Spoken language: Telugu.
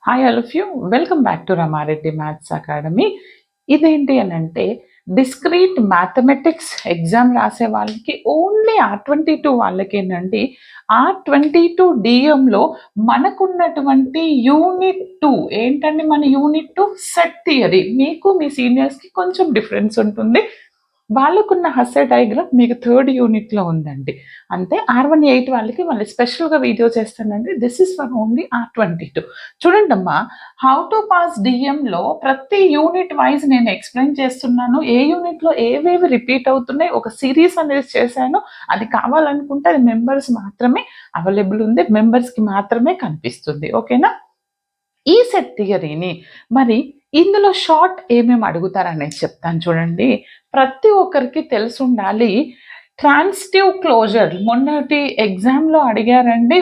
Hi all of you. Welcome back to Rama Reddy maths academy. ఇదేంటి అని అంటే డిస్క్రీట్ మ్యాథమెటిక్స్ ఎగ్జామ్ రాసే వాళ్ళకి ఓన్లీ R22 వాళ్ళకేనండి. R22 డిఎంలో మనకున్నటువంటి యూనిట్ 2 ఏంటండి? మన యూనిట్ 2 సెట్ థియరీ. మీకు మీ సీనియర్స్కి కొంచెం డిఫరెన్స్ ఉంటుంది. వాళ్ళకున్న హస్సే డయాగ్రామ్ మీకు థర్డ్ యూనిట్లో ఉందండి. అంటే R18 వాళ్ళకి మళ్ళీ స్పెషల్గా వీడియో చేస్తానండి. This is for only R22. చూడండమ్మా, హౌ టు పాస్ డిఎంలో ప్రతి యూనిట్ వైజ్ నేను ఎక్స్ప్లెయిన్ చేస్తున్నాను. ఏ యూనిట్లో ఏవేవి రిపీట్ అవుతున్నాయి, ఒక సిరీస్ అనేది చేశాను. అది కావాలనుకుంటే అది మెంబర్స్ మాత్రమే అవైలబుల్ ఉంది, మెంబర్స్కి మాత్రమే కనిపిస్తుంది. ఓకేనా? ఈ సెట్ థియరీని మరి ఇందులో షార్ట్ ఏమేమి అడుగుతారనేది చెప్తాను చూడండి. ప్రతి ఒక్కరికి తెలిసి ఉండాలి. ట్రాన్సిటివ్ క్లోజర్ మొన్నటి ఎగ్జామ్లో అడిగారండి.